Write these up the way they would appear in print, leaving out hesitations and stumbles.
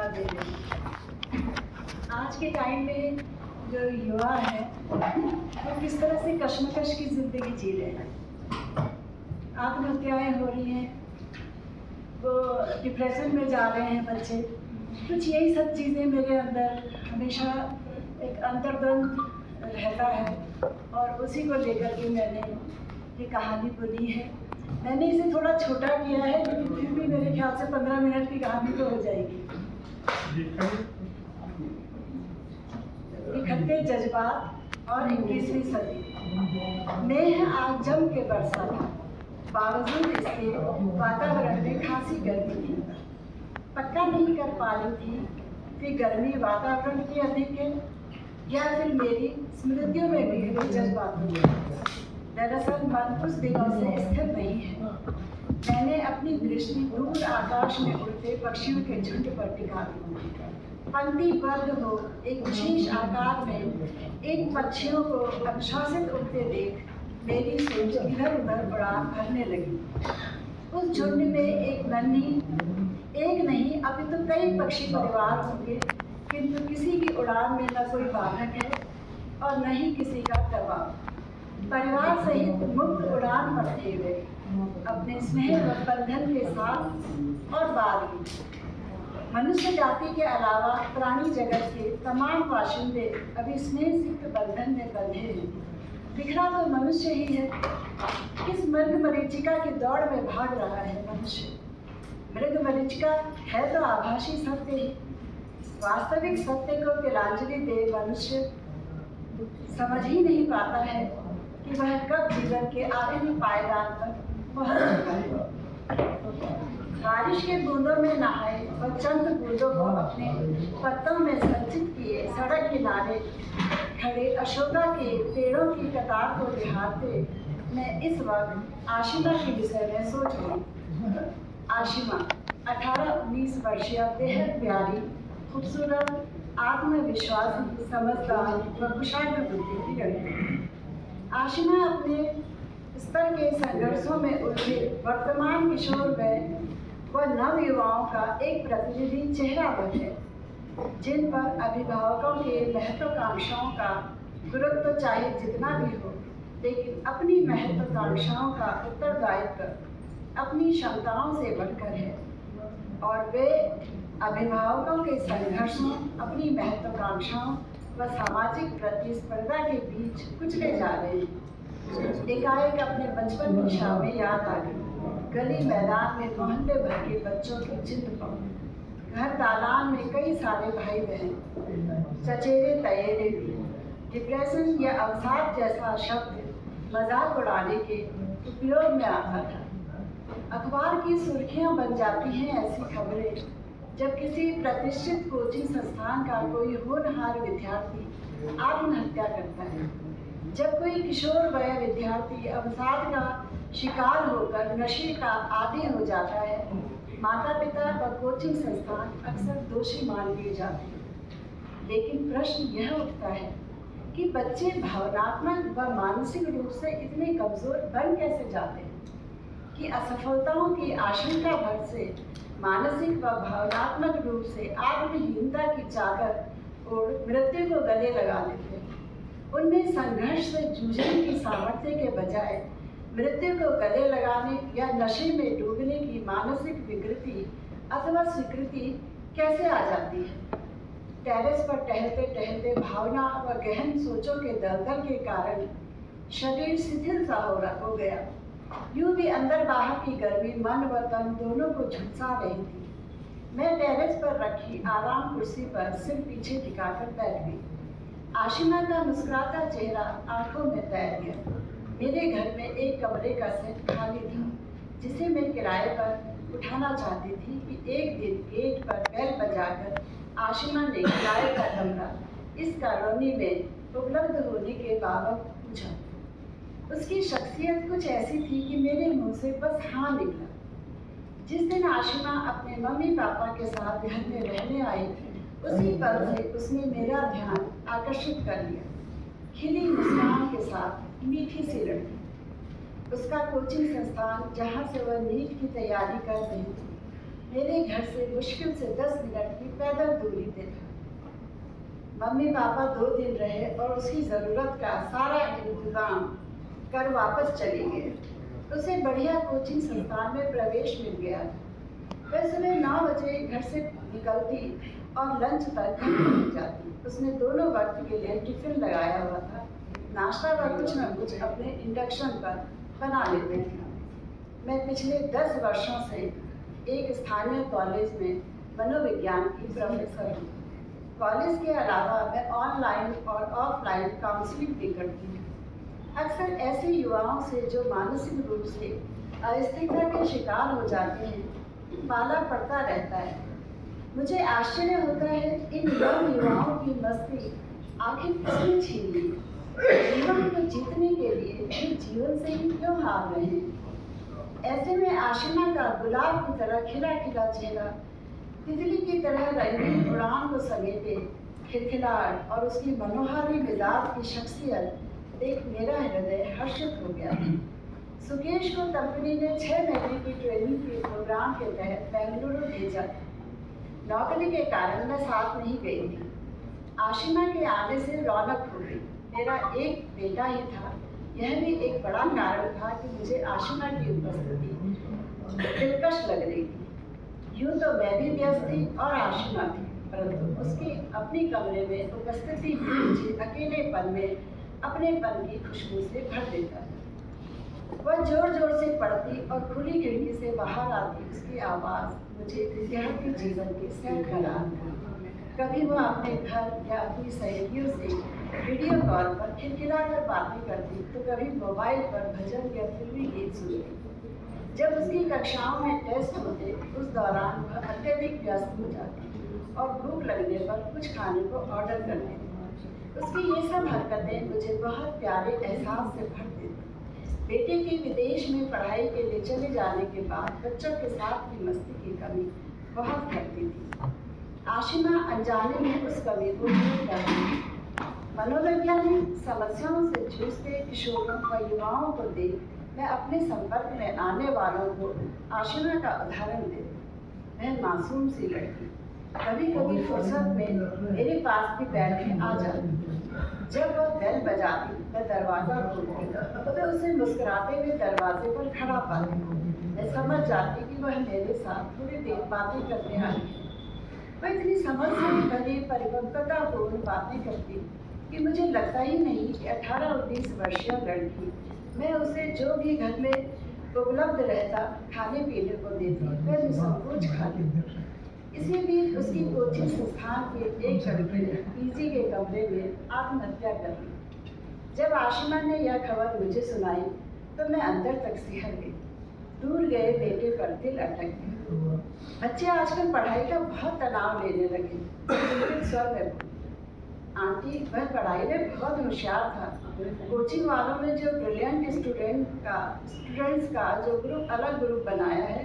धोखा दे रही है। आज के टाइम में जो युवा है वो किस तरह से कश्मकश की ज़िंदगी जी रहे हैं, आत्महत्याएं हो रही हैं, वो डिप्रेशन में जा रहे हैं बच्चे। कुछ यही सब चीज़ें मेरे अंदर हमेशा एक अंतर्द्वंद रहता है और उसी को लेकर के मैंने ये कहानी बोली है। मैंने इसे थोड़ा छोटा किया है, लेकिन फिर भी मेरे ख्याल से 15 मिनट की कहानी तो हो जाएगी। इकट्ठे जज्बात और 21वीं सदी। मेघ आज जम के बरसा था, बावजूद इसके वातावरण में खासी गर्मी थी। पक्का नहीं कर पा रही थी कि गर्मी वातावरण की अधिक है या फिर मेरी स्मृतियों में बिखरे जज्बातों की। दरअसल मन कुछ दिनों से स्थिर नहीं है। मैंने अपनी दृष्टि दूर आकाश में उड़ते पक्षियों के झुंड पर टिका दी। पंक्तिबद्ध हो एक विशेष आकार में इन पक्षियों को अनुशासित उड़ते देख मेरी सोच इधर उधर उड़ान भरने लगी। उस झुंड में एक नहीं अभी तो कई पक्षी परिवार होंगे, किंतु किसी की उड़ान में न कोई बाधक है और न ही किसी का दबाव। परिवार सहित मुक्त उड़ान भरते हुए अपने स्नेह व बंधन के साथ और बाद में मनुष्य जाति के अलावा प्राणी जगत के तमाम बाशिंदे अभी स्नेह सिक्त बंधन में बंधे हैं। बिखरा तो मनुष्य ही है। किस मृग मरीचिका की दौड़ में भाग रहा है मनुष्य। मृग मरीचिका है तो आभासी सत्य ही। वास्तविक सत्य को तिलांजलि दे मनुष्य समझ ही नहीं पाता है कि वह कब जीवन के आखिरी पायदान पर पहुंच चुका है। बारिश के बूंदों में नहाए और चंद बूंदों को अपने पत्तों में संचित किए सड़क किनारे खड़े अशोका के पेड़ों की कतार को निहारते मैं इस वक्त आशिमा के विषय में सोच रही। आशिमा 18-19 वर्षीय बेहद प्यारी, खूबसूरत, आत्मविश्वासी, समझदार व कुशाग्र बुद्धि की लड़की। आशिमा अपने स्तर के संघर्षों में उलझे वर्तमान किशोर वय व नव युवाओं का एक प्रतिनिधि चेहरा बन है, जिन पर अभिभावकों के महत्वाकांक्षाओं का गुरुत्व चाहे जितना भी हो, लेकिन अपनी महत्वाकांक्षाओं का उत्तरदायित्व अपनी क्षमताओं से बढ़कर है और वे अभिभावकों के संघर्षों, अपनी महत्वाकांक्षाओं व सामाजिक प्रतिस्पर्धा के बीच कुचले जा रहे हैं। एकाएक अपने बचपन की शामें याद आ गई। गली मैदान में मोहल्ले भर के बच्चों की चिंता, घर दालान में कई सारे भाई बहन, चचेरे तयेरे भी। डिप्रेशन या अवसाद जैसा शब्द मजाक उड़ाने के उपयोग में आता था। अखबार की सुर्खियां बन जाती हैं ऐसी खबरें जब किसी प्रतिष्ठित कोचिंग संस्थान का कोई होनहार विद्यार्थी आत्महत्या करता है, जब कोई किशोर वय विद्यार्थी अवसाद का शिकार होकर नशे का आदी हो जाता है। माता पिता व कोचिंग संस्थान अक्सर दोषी मान लिए जाते हैं। लेकिन प्रश्न यह उठता है कि बच्चे भावनात्मक व मानसिक रूप से इतने कमजोर बन कैसे जाते हैं कि असफलताओं की आशंका भर से मानसिक व भावनात्मक रूप से आत्महीनता की चादर ओढ़ मृत्यु को गले लगा लेते हैं। उनमें संघर्ष से जूझने की सामर्थ्य के बजाय मृत्यु को गले लगाने या नशे में डूबने की मानसिक विकृति अथवा स्वीकृति कैसे आ जाती है। टेरेस पर टहलते टहलते भावना व गहन सोचों के दलदल के कारण शरीर शिथिल सा हो गया। यूं भी अंदर बाहर की गर्मी मन व तन दोनों को झुलसा रही थी। मैं टेरेस पर रखी आराम कुर्सी पर सिर पीछे टिकाकर बैठ गई। आशिमा का मुस्कुराता चेहरा आंखों में तैर गया। मेरे घर में एक कमरे का सेट खाली था, जिसे मैं किराए पर उठाना चाहती थी कि एक दिन गेट पर बेल बजाकर आशिमा ने किराए का कमरा इस कॉलोनी में उपलब्ध होने के बाबत पूछा। उसकी शख्सियत कुछ ऐसी थी कि मेरे मुंह से बस हाँ निकला। जिस दिन आशिमा अपने मम्मी पापा के साथ घर में रहने आई, उसी पल से उसने मेरा ध्यान आकर्षित कर लिया। खिली मुस्कान के साथ मीठी सी लड़की। उसका कोचिंग संस्थान, जहाँ से वह नीट की तैयारी कर रही थी, मेरे घर से मुश्किल से 10 मिनट की पैदल दूरी पे था। मम्मी पापा 2 दिन रहे और उसकी ज़रूरत का सारा इंतज़ाम कर वापस चले गए। उसे बढ़िया कोचिंग संस्थान में प्रवेश मिल गया था। वह सुबह 9 बजे घर से निकलती और लंच तक घर पहुँच जाती। उसने दोनों वक्त के लिए टिफिन लगाया हुआ था। नाश्ता व कुछ न कुछ अपने इंडक्शन पर बना लेते थे। मैं पिछले 10 वर्षों से एक स्थानीय कॉलेज में मनोविज्ञान की प्रोफेसर हूँ। कॉलेज के अलावा मैं ऑनलाइन और ऑफलाइन काउंसलिंग भी करती हूँ। अक्सर ऐसे युवाओं से जो मानसिक रूप से अस्थिरता के शिकार हो जाते हैं पाला पड़ता रहता है। मुझे आश्चर्य होता है इन युवाओं की मस्ती आखिर किसने छीन ली। जीवन को जीतने के लिए वे जीवन से ही क्यों हार रहे हैं। ऐसे में आशिमा का गुलाब की तरह खिला खिला चेहरा तितली की तरह रंगीन उड़ान को समेटे खिलखिलाहट और उसकी मनोहारी मिजाज की शख्सियत देख मेरा हृदय हर्षित हो गया। सुकेश को कंपनी ने 6 महीने की ट्रेनिंग के प्रोग्राम के तहत बेंगलुरु भेजा। नौकरी के कारण मैं साथ नहीं गई थी। आशिमा के आने से रौनक हो गई। मेरा एक बेटा ही था। यह भी एक बड़ा कारण था कि मुझे आशिमा की उपस्थिति दिलकश लग रही थी। यूँ तो मैं भी व्यस्त थी और आशिमा भी, परंतु उसकी अपनी कमरे में उपस्थिति मुझे अकेलेपन में अपनेपन की खुशबू से भर देता था। वह जोर जोर से पढ़ती और खुली खिड़की से बाहर आती उसकी आवाज़ मुझे विद्यार्थी जीवन के सैर करा। कभी वह अपने घर या अपनी सहेलियों से वीडियो कॉल पर खिलखिलाकर बातें करती तो कभी मोबाइल पर भजन या फिल्मी गीत सुनती। जब उसकी कक्षाओं में टेस्ट होते उस दौरान वह अत्यधिक व्यस्त हो जाती और भूख लगने पर कुछ खाने को ऑर्डर कर देती। उसकी ये सब हरकतें मुझे बहुत प्यारे एहसास से भर देती। बेटे के विदेश में पढ़ाई के लिए चले जाने के बाद बच्चों के साथ की मस्ती की कमी बहुत घटती थी। आशिमा अनजाने में उस कमी को दूर कर रही। मनोवैज्ञानिक समस्याओं से जूझते किशोरों व युवाओं को देख मैं अपने संपर्क में आने वालों को आशिमा का उदाहरण देती। वह मासूम सी लड़की कभी कभी फुर्सत में मेरे पास भी बैठने आ जाती। जब वह बेल बजाती मैं दरवाज़ा खोलती तो उसे मुस्कुराते हुए दरवाजे पर खड़ा पाती। मैं समझ जाती कि वह मेरे साथ थोड़ी देर बातें करने आई है। वह इतनी समझ से भरी परिपक्वतापूर्ण बातें करती कि मुझे लगता ही नहीं कि 18 और 20 वर्षीय लड़की मैं उसे जो भी घर में उपलब्ध रहता खाने पीने को देती वह निसंकोच खा लेती। इसी बीच उसकी कोचिंग संस्थान के एक लड़के ने पीजी के कमरे में आत्महत्या कर ली। जब आशिमा ने यह खबर मुझे सुनाई तो मैं अंदर तक सिहर गई। दूर गए बेटे पर दिल अटक गया। बच्चे आजकल पढ़ाई का बहुत तनाव लेने लगे। स्वर में आंटी वह पढ़ाई में बहुत होशियार था। कोचिंग वालों ने जो ब्रिलियंट स्टूडेंट्स का जो अलग ग्रुप बनाया है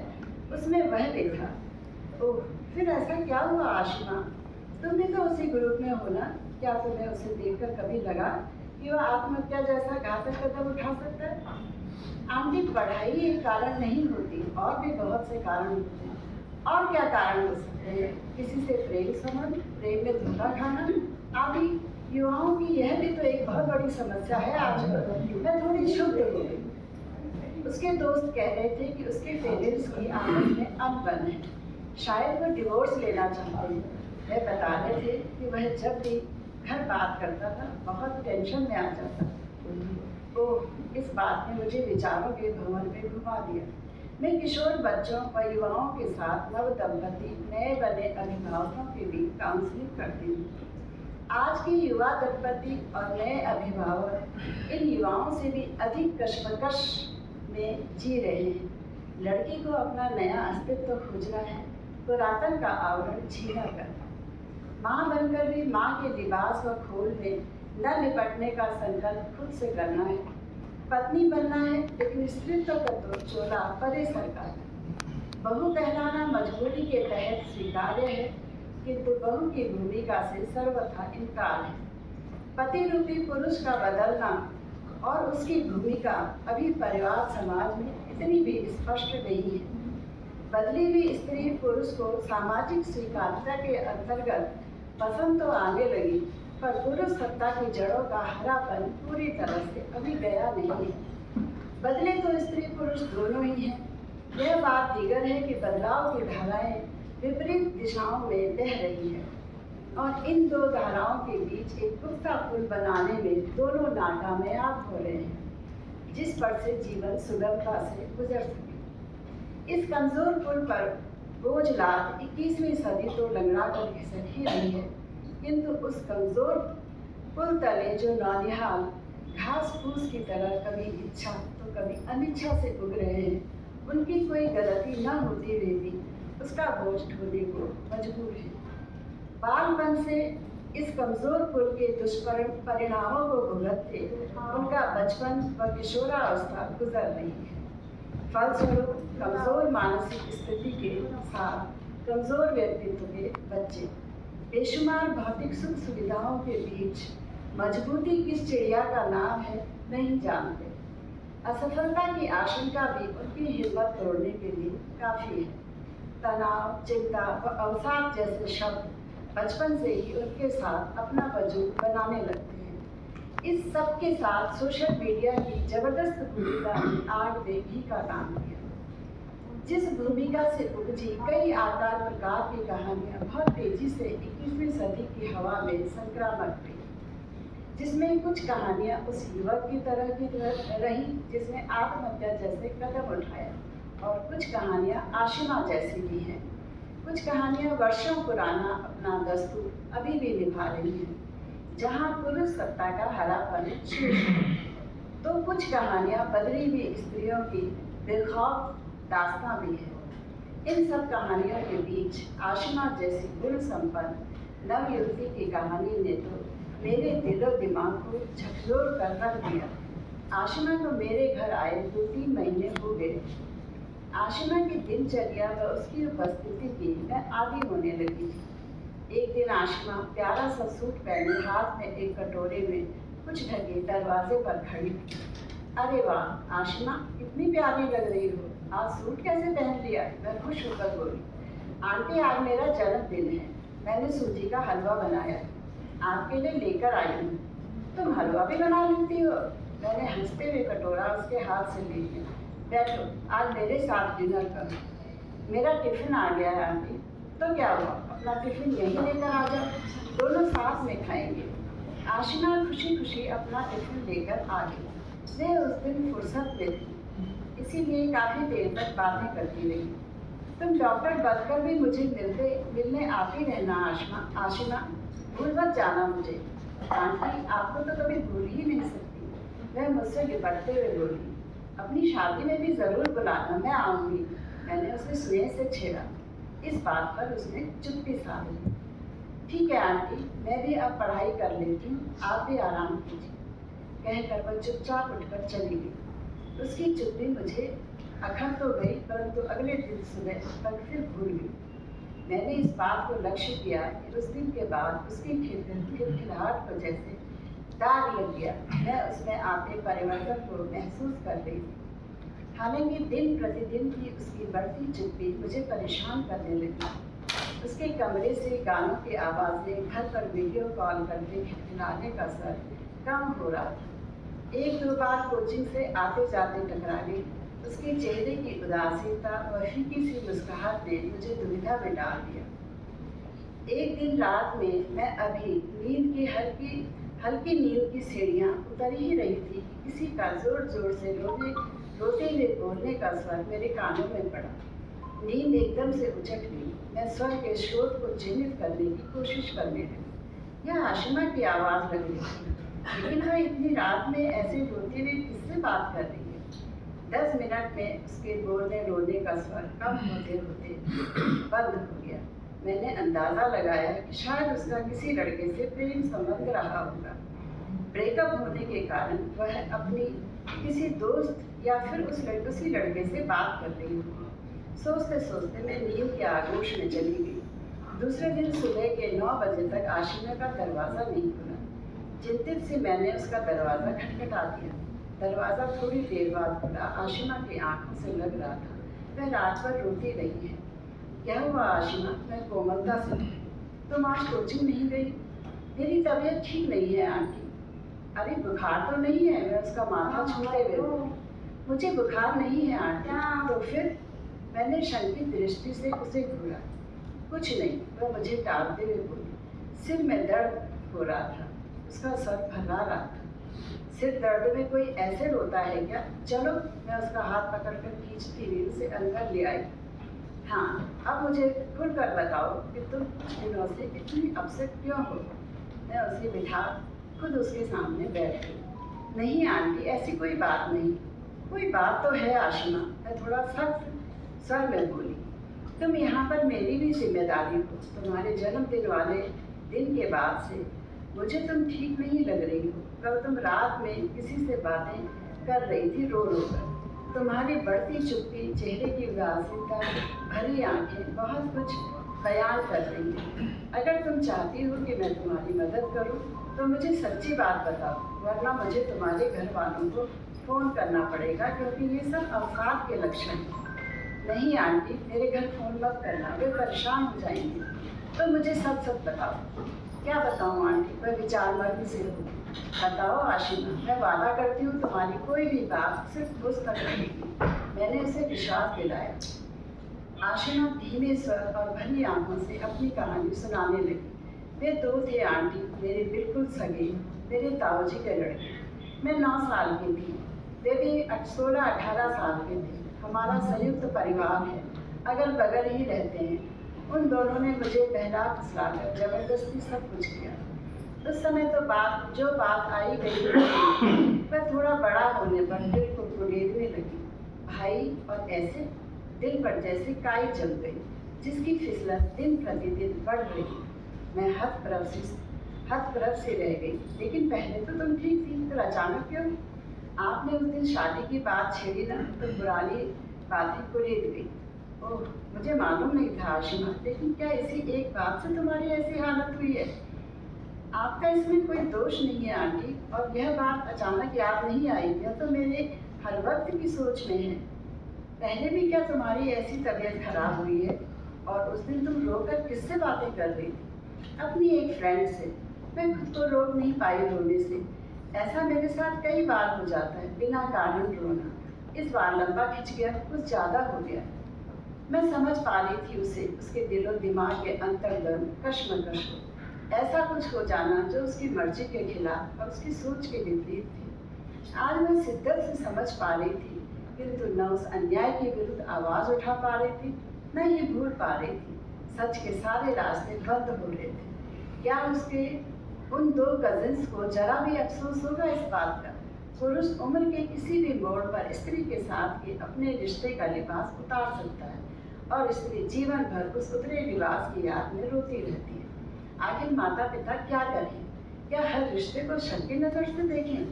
उसमें वह देखा। ओह फिर ऐसा क्या हुआ आशिमा, तुम भी तो उसी ग्रुप में हो ना। क्या तुम्हें उसे देखकर कभी लगा कि वह आत्महत्या जैसा घातक कदम उठा सकता है? आंटी पढ़ाई एक कारण नहीं होती, और भी बहुत से कारण होते हैं। और क्या कारण हो सकते हैं? किसी से प्रेम संबंध, प्रेम में धोखा खाना आदि। युवाओं की यह भी तो एक बहुत बड़ी समस्या है आजकल। मैं थोड़ी क्षुब्ध हो गई। उसके दोस्त कह रहे थे कि उसके पेरेंट्स की आपस में अनबन है, शायद वो डिवोर्स लेना चाहते हैं। वह बता रहे थे कि वह जब भी घर बात करता था बहुत टेंशन में आ जाता था। ओह इस बात ने मुझे विचारों के भंवर में घुमा दिया। मैं किशोर बच्चों व युवाओं के साथ नव दंपति नए बने अभिभावकों के बीच काउंसलिंग करती हूँ। आज के युवा दंपति और नए अभिभावक इन युवाओं से भी अधिक कश्मकश में जी रहे हैं। लड़की को अपना नया अस्तित्व खोजना है, पुरातन का आवरण छीना कर। माँ बनकर भी माँ के लिबास व खोल में न निपटने का संकल्प खुद से करना है। पत्नी बनना है लेकिन स्त्रीत्व का तो चोला परे सरकार। बहू कहलाना मजबूरी के तहत स्वीकार्य है, किंतु बहू की भूमिका से सर्वथा इनकार है। पति रूपी पुरुष का बदलना और उसकी भूमिका अभी परिवार समाज में इतनी भी स्पष्ट नहीं है। बदली हुई स्त्री पुरुष को सामाजिक स्वीकार्यता के अंतर्गत पसंद तो आने लगी, पर पुरुष सत्ता की जड़ों का हरापन पूरी तरह से अभी गया नहीं है। बदले तो स्त्री पुरुष दोनों ही हैं। यह बात दीगर है कि बदलाव की धाराएं विपरीत दिशाओं में बह रही है और इन दो धाराओं के बीच एक पुख्ता पुल बनाने में दोनों नाकामयाब हो रहे हैं, जिस पर से जीवन सुगमता से गुजर सके। इस कमजोर पुल पर बोझ लाद 21वीं सदी तो लंगड़ा कर घिसट ही रही है, किंतु उस कमजोर पुल तले जो नौनिहाल घास फूस की तरह कभी इच्छा तो कभी अनिच्छा से उग रहे हैं, उनकी कोई गलती न होती हुए भी उसका बोझ ढोने को मजबूर है। बालपन से इस कमजोर पुल के दुष्परिणामों को भुगतते उनका बचपन व किशोरावस्था गुजर रही है। फलस्वरूप कमजोर मानसिक स्थिति के साथ कमजोर व्यक्तित्व के बच्चे बेशुमार भौतिक सुख सुविधाओं के बीच मजबूती किस चिड़िया का नाम है नहीं जानते। असफलता की आशंका भी उनकी हिम्मत तोड़ने के लिए काफी है। तनाव, चिंता व अवसाद जैसे शब्द बचपन से ही उनके साथ अपना वजूद बनाने लगते हैं। इस सब के साथ सोशल मीडिया की जबरदस्त भूमिका ने आग देखी का काम किया। जिस भूमिका से उपजी कई आकार प्रकार की कहानियां बहुत तेजी से 21वीं सदी की हवा में संक्रामक हुई, जिसमें कुछ कहानियां उस युवक की तरह की रही जिसने आत्महत्या जैसे कदम उठाया, और कुछ कहानियां आशिमा जैसी भी हैं। कुछ कहानियां वर्षों पुराना अपना दस्तूर अभी भी निभा रही हैं, जहां पुरुष सत्ता का हरापन शेष है, तो कुछ कहानियां बदली हुई स्त्रियों की बेखौफ दास्तां भी है। इन सब कहानियों के बीच आशिमा जैसी गुण संपन्न नव युवती की कहानी ने तो मेरे दिलो दिमाग को झकझोर कर रख दिया। आशिमा को मेरे घर आए 2-3 महीने हो गए। आशिमा की दिनचर्या व उसकी उपस्थिति की मैं आदी होने लगी थी। एक दिन आशिमा प्यारा सा सूट पहने हाथ में एक कटोरे में कुछ ढके दरवाजे पर खड़ी। अरे वाह आशिमा, कितनी प्यारी लग रही हो, आज सूट कैसे पहन लिया? मैं खुश होकर बोली। आंटी, आज मेरा जन्मदिन है, मैंने सूजी का हलवा बनाया, आपके लिए लेकर आई हूँ। तुम हलवा भी बना लेती हो? मैंने हंसते हुए कटोरा उसके हाथ से ले लिया। बैठो, आज मेरे साथ डिनर करो। मेरा टिफिन आ गया है आंटी। तो क्या हुआ, अपना टिफिन यहीं लेकर आ जाओ, दोनों साथ में खाएंगे। आशिमा खुशी खुशी अपना टिफिन लेकर आ गई। मैं उस दिन फुर्सत में थी, इसीलिए काफ़ी देर तक बातें करती रही। तुम डॉक्टर बनकर भी मुझे मिलने आती रहना आशिमा, भूल मत जाना मुझे। आंटी, आपको तो कभी भूल ही नहीं सकती। वह मुझसे लिपटते हुए बोली। अपनी शादी में भी ज़रूर बुलाना, मैं आऊँगी। मैंने उसे स्नेह से छेड़ा। इस बात पर उसने चुप्पी साधी। ठीक है आंटी, मैं भी अब पढ़ाई कर लेती हूँ, आप भी आराम कीजिए, कहकर वह चुपचाप उठकर चली गई। उसकी चुप्पी मुझे अखर तो गई, परंतु अगले दिन सुबह तक फिर भूल गई। मैंने इस बात को लक्ष्य किया कि उस दिन के बाद उसकी खिलखिलाहट को जैसे दाग लग गया। मैं उसमें आते परिवर्तन को महसूस कर रही थी। हालांकि दिन प्रतिदिन की उसकी बढ़ती चुप्पी मुझे परेशान करने लगी। उसके कमरे से गानों की आवाज़ें, घर पर वीडियो कॉल करके खिलखिलाने का स्वर कम हो रहा था। 1-2 बार कोचिंग से आते जाते टकरा गई। उसके चेहरे की उदासीनता व फीकी सी मुस्कुराहट ने मुझे दुविधा में डाल दिया। एक दिन रात में मैं अभी नींद की हल्की नींद की सीढ़ियाँ उतर ही रही थी कि किसी का जोर जोर से रोते हुए बोलने का स्वर मेरे कानों में पड़ा। नींद एकदम से उचट गई। मैं स्वर के स्रोत को चिन्हित करने की कोशिश करने लगी। यह आशिमा की आवाज़ लग रही थी, लेकिन वह इतनी रात में ऐसे रोते हुए किससे बात कर रही है? 10 मिनट में उसके बोलने रोने का स्वर कम होते होते बंद हो गया। मैंने अंदाज़ा लगाया कि शायद उसका किसी लड़के से प्रेम संबंध रहा होगा। ब्रेकअप होने के कारण वह अपनी किसी दोस्त या फिर उसी लड़के से बात कर रही होगी। सोचते सोचते मैं नींद के आगोश में चली गई। दूसरे दिन सुबह के 9 बजे तक आशिमा का दरवाज़ा नहीं खुला। चिंतित सी मैंने उसका दरवाज़ा खटखटा दिया। दरवाज़ा थोड़ी देर बाद खुला। आशिमा की आंखों से लग रहा था वह रात भर रोती रही है। क्या हुआ आशिमा? मैं कोमलता से, तुम आज कोचिंग नहीं गई? मेरी तबीयत ठीक नहीं है आंटी। अरे बुखार तो नहीं है, मैं उसका माथा छूते हुए, मुझे बुखार नहीं है आंटी। तो फिर? मैंने शंकित दृष्टि से उसे घूरा। कुछ नहीं, वह मुझे टालते हुए बोली। सिर में दर्द हो रहा था, उसका सर फैला रहा था। सिर दर्द में कोई ऐसे रोता है क्या? चलो, मैं उसका हाथ पकड़कर खींचती हुई उसे अंदर ले आई। हाँ, अब मुझे खुलकर बताओ कि तुम कुछ दिनों से इतनी अपसेट क्यों हो? मैं उसे बिठा खुद उसके सामने बैठ गई। नहीं आंटी, ऐसी कोई बात नहीं। कोई बात तो है आशिमा, मैं थोड़ा सख्त स्वर में बोली। तुम यहाँ पर मेरी भी जिम्मेदारी हो। तुम्हारे जन्मदिन वाले दिन के बाद से मुझे तुम ठीक नहीं लग रही हो। कल तुम रात में किसी से बातें कर रही थी रो रो कर। तुम्हारी बढ़ती चुप्पी, चेहरे की उदासीनता भरी आंखें बहुत कुछ बयान कर रही हैं। अगर तुम चाहती हो कि मैं तुम्हारी मदद करूं, तो मुझे सच्ची बात बताओ, वरना मुझे तुम्हारे घर वालों को फ़ोन करना पड़ेगा, क्योंकि ये सब अवसाद के लक्षण हैं। नहीं आंटी, मेरे घर फ़ोन मत करना, वे परेशान हो जाएंगे। तो मुझे सब सब बताओ। क्या बताऊँ आंटी? मैं विचार मर्द से हूँ। बताओ आशिमा, मैं वादा करती हूँ तुम्हारी कोई भी बात सिर्फ मुझ तक रहेगी। मैंने उसे विश्वास दिलाया। आशिमा धीमे स्वर और भरी आंखों से अपनी कहानी सुनाने लगी। वे दो थे आंटी, मेरे बिल्कुल सगे, मेरे ताऊजी के लड़के। मैं 9 साल की थी, वे भी 16-18 साल के थे। हमारा संयुक्त परिवार है, अगल बगल ही रहते हैं। उन दोनों ने मुझे बहला फुसलाकर जबरदस्ती सब कुछ किया। उस समय तो जो बात आई गई वह थोड़ा बड़ा होने पर दिल को कुरेदने लगी। भाई, और ऐसे दिल पर जैसे काई जम गई, जिसकी फिसलन दिन प्रतिदिन बढ़ रही। मैं हतप्रभ से रह गई। लेकिन पहले तो तुम ठीक थी, फिर अचानक क्यों? आपने उस दिन शादी की बात छेड़ी ना, तो पुरानी बातें कुरेद गई। ओह, मुझे मालूम नहीं था आशिमा, लेकिन क्या इसी एक बात से तुम्हारी ऐसी हालत हुई है? आपका इसमें कोई दोष नहीं है आंटी, और यह बात अचानक याद नहीं आई, यह तो मेरे हर वक्त की सोच में है। पहले भी क्या तुम्हारी ऐसी तबीयत खराब हुई है? और उस दिन तुम रोकर किससे बातें कर रही थी? अपनी एक फ्रेंड से। मैं खुद को रोक नहीं पाई रोने से। ऐसा मेरे साथ कई बार हो जाता है, बिना कारण रोना। इस बार लंबा खिंच गया, कुछ ज़्यादा हो गया। मैं समझ पा रही थी उसे, उसके दिलो दिमाग के अंतर्गत कश्मकश हो। ऐसा कुछ हो जाना जो उसकी मर्जी के खिलाफ और उसकी सोच के विपरीत थी। आज मैं शिद्दत से समझ पा रही थी, किंतु न उस अन्याय के विरुद्ध आवाज़ उठा पा रही थी, न ये भूल पा रही थी। सच के सारे रास्ते बंद हो रहे थे। क्या उसके उन 2 कजिन्स को जरा भी अफसोस होगा इस बात का? पुरुष उम्र के किसी भी मोड़ पर स्त्री के साथ के अपने रिश्ते का लिबास उतार सकता है, और स्त्री जीवन भर उस उतरे लिबास की याद में रोती रहती है। आखिर माता पिता क्या करें? क्या हर रिश्ते को शक की नज़र से देखें?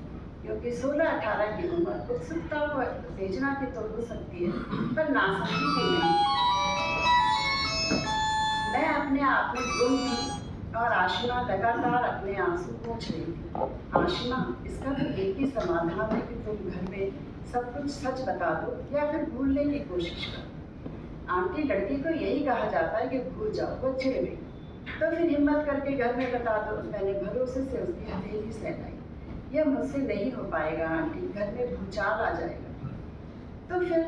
क्योंकि 16-18 की उम्र उत्सुकता को उत्तेजना की तो हो सकती है, पर नासमझी की नहीं। मैं अपने आप में गुम थी, और आशिमा लगातार अपने आंसू पोंछ रही थी। आशिमा, इसका तो एक ही समाधान है कि तुम घर में सब कुछ सच बता दो, या फिर भूलने की कोशिश करो। आंटी, लड़की को यही कहा जाता है कि भूल जाओ, वो छिड़ गई तो फिर हिम्मत करके घर में बता दो। मैंने भरोसे से उसकी हथेली सहलाई। यह मुझसे नहीं हो पाएगा आंटी, घर में भूचाल आ जाएगा। तो फिर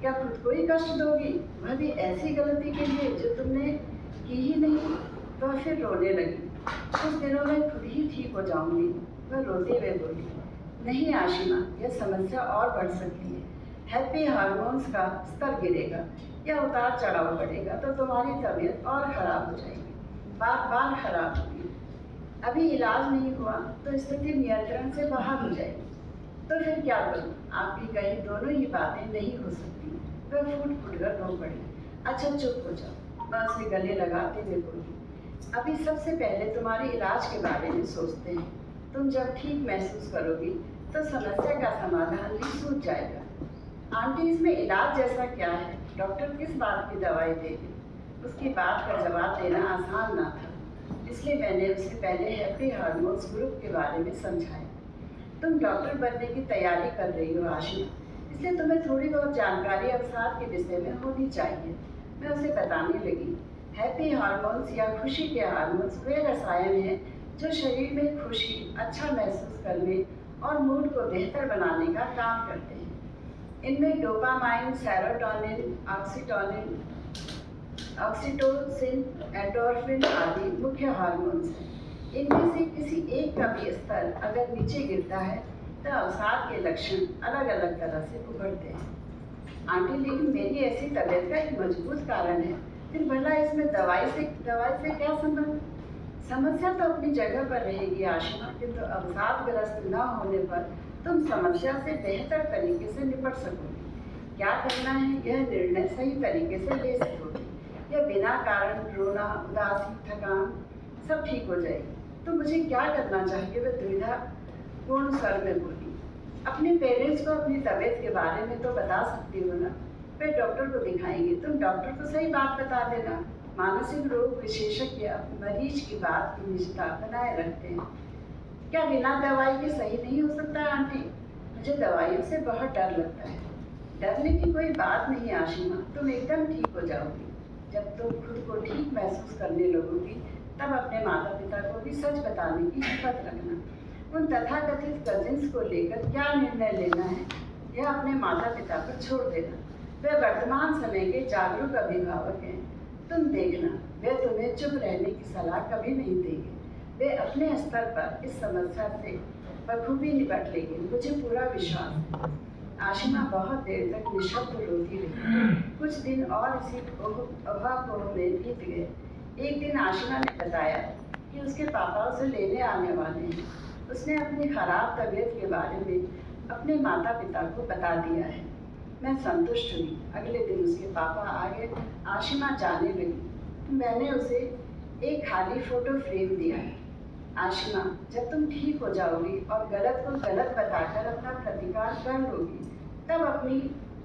क्या खुद को ही कष्ट दोगी, वह भी ऐसी गलती के लिए जो तुमने की ही नहीं? वह फिर रोने लगी। कुछ दिनों में खुद ही ठीक हो जाऊंगी। वह रोते हुए बोली, नहीं आशिमा, यह समस्या और बढ़ सकती है। हैप्पी हार्मोन्स का स्तर गिरेगा या उतार चढ़ाव बढ़ेगा तो तुम्हारी तबीयत और खराब हो जाएगी, बार बार खराब होगी। अभी इलाज नहीं हुआ तो स्थिति नियंत्रण से बाहर हो जाएगी। तो फिर क्या करूं? आपकी कही दोनों ही बातें नहीं हो सकती। वह फूट फूट कर रो पड़ी। अच्छा चुप हो जाओ, मैं उसे गले लगाते हुए बोली। अभी सबसे पहले तुम्हारे इलाज के बारे में सोचते हैं। तुम जब ठीक महसूस करोगी तो समस्या का समाधान भी सूझ जाएगा। आंटी, इसमें इलाज जैसा क्या है? डॉक्टर किस बात की दवाई देगी? उसकी बात का जवाब देना आसान ना था, इसलिए मैंने उसे पहले हैप्पी हार्मोन्स ग्रुप के बारे में समझाया। तुम डॉक्टर बनने की तैयारी कर रही हो आशिमा, इसलिए तुम्हें थोड़ी बहुत जानकारी अवसाद के विषय में होनी चाहिए। मैं उसे बताने लगी। हैप्पी हार्मोन्स या खुशी के हार्मोन्स वे रसायन हैं जो शरीर में खुशी, अच्छा महसूस करने और मूड को बेहतर बनाने का काम करते हैं। इनमें डोपामाइन, सेरोटोनिन, ऑक्सीटोसिन, एंडोर्फिन आदि मुख्य हार्मोन्स हैं। इनमें से किसी एक का भी स्तर अगर नीचे गिरता है तो अवसाद के लक्षण अलग अलग तरह से उभरते हैं। आंटी, लेकिन मेरी ऐसी तबीयत का एक मजबूत कारण है, फिर भला इसमें दवाई से क्या संबंध? समस्या तो अपनी जगह पर रहेगी आशिमा, किंतु अवसादग्रस्त न होने पर तुम समस्या से बेहतर तरीके से निपट सकोगी। क्या करना है यह निर्णय सही तरीके से ले सकोगी। यह बिना कारण रोना, उदासी, थकान सब ठीक हो जाएगी। तो मुझे क्या करना चाहिए? वह दुविधा पूर्ण स्वर में बोली। अपने पेरेंट्स को अपनी तबीयत के बारे में तो बता सकती हो ना, फिर डॉक्टर को दिखाएंगे। तुम डॉक्टर को सही बात बता देना। मानसिक रोग विशेषज्ञ मरीज की बात की निजता बनाए रखते हैं। क्या बिना दवाई के सही नहीं हो सकता आंटी? मुझे दवाइयों से बहुत डर लगता है। डरने की कोई बात नहीं आशिमा, तुम एकदम ठीक हो जाओगी। जब तुम खुद को ठीक महसूस करने लगोगी तब अपने माता पिता को भी सच बताने की हिम्मत रखना। उन तथाकथित कजिन्स को लेकर क्या निर्णय लेना है यह अपने माता पिता पर छोड़ देना। वे वर्तमान समय के जागरूक अभिभावक हैं। तुम देखना, वे तुम्हें चुप रहने की सलाह कभी नहीं देंगे। वे अपने स्तर पर इस समस्या से बखूबी निपट लेंगे, मुझे पूरा विश्वास है। आशिमा बहुत देर तक निशब्द रोती रही। कुछ दिन और इसी अभाव में बीत गए। एक दिन आशिमा ने बताया कि उसके पापा उसे लेने आने वाले हैं। उसने अपनी खराब तबीयत के बारे में अपने माता पिता को बता दिया है। मैं संतुष्ट हुई। अगले दिन उसके पापा आ गए। आशिमा जाने लगी। मैंने उसे एक खाली फोटो फ्रेम दिया। आशिमा, जब तुम ठीक हो जाओगी और गलत को गलत बताकर अपना प्रतिकार कर लोगी,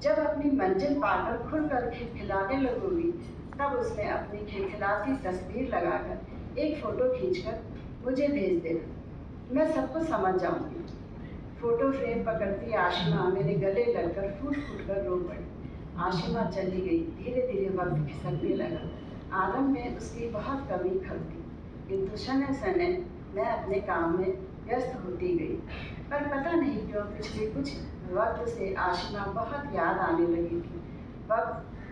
जब अपनी मंजिल पाकर खुलकर खिलखिलाने लगोगी, तब उसमें अपनी खिलखिलाती तस्वीर लगाकर एक फोटो खींचकर मुझे भेज देना। मैं सब कुछ समझ जाऊंगी। फोटो फ्रेम पकड़ती आशिमा मेरे गले लगकर फूट फूट कर रो पड़ी। आशिमा चली गई। धीरे धीरे वक्त खिसकने लगा। आरंभ में उसकी बहुत कमी खलती, किंतु शनै शनै मैं अपने काम में व्यस्त होती गई। पर पता नहीं क्यों पिछले कुछ वक्त से आशिमा बहुत याद आने लगी थी।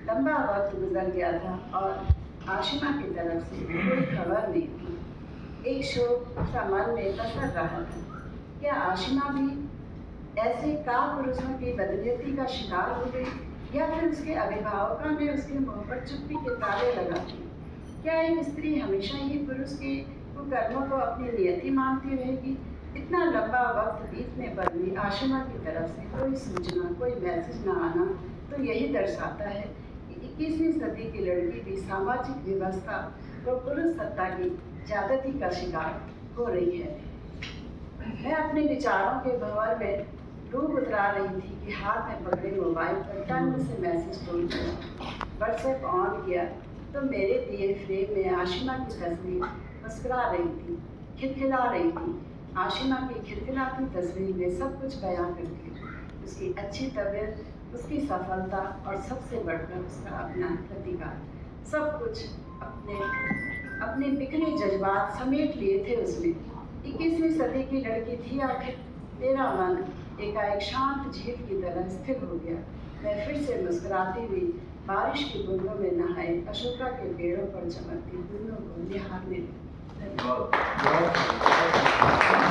लंबा वक्त गुजर गया था और आशिमा की तरफ से कोई खबर नहीं थी। एक शोक सा मन में पसर रहा था। क्या आशिमा भी ऐसे कापुरुषों की बदनीयती का शिकार हो गई, या फिर उसके अभिभावकों ने उसके मुंह पर चुप्पी के ताले लगा दिए? क्या एक स्त्री हमेशा ही पुरुष के कुकर्मों को अपनी नियति मानती रहेगी? इतना लंबा वक्त बीतने पर भी आशिमा की तरफ से कोई सूचना, कोई मैसेज न आना तो यही दर्शाता है कि 21वीं सदी की लड़की भी सामाजिक व्यवस्था और पुरुष सत्ता की ज्यादती का शिकार हो रही है। मैं अपने विचारों के भंवर में डूब उतरा रही थी कि हाथ में पकड़े मोबाइल पर टन से मैसेज खोल दिया। व्हाट्सएप ऑन किया तो मेरे दिए फ्रेम में आशिमा की तस्वीर मुस्कुरा रही थी, खिलखिला रही थी। आशिमा की खिलखिलाती तस्वीर में सब कुछ बयां करती, उसकी अच्छी तबीयत, उसकी सफलता और सबसे बढ़कर उसका अपना प्रतिकार। सब कुछ अपने बिखरे जज्बात समेट लिए थे उसने। 21वीं सदी की लड़की थी आखिर। मेरा मन एकाएक शांत झील की तरह स्थिर हो गया। मैं फिर से मुस्कुराती हुई बारिश की बूंदों में नहाए अशोका के पेड़ों पर चमकती बूंदों को निहारने लगी।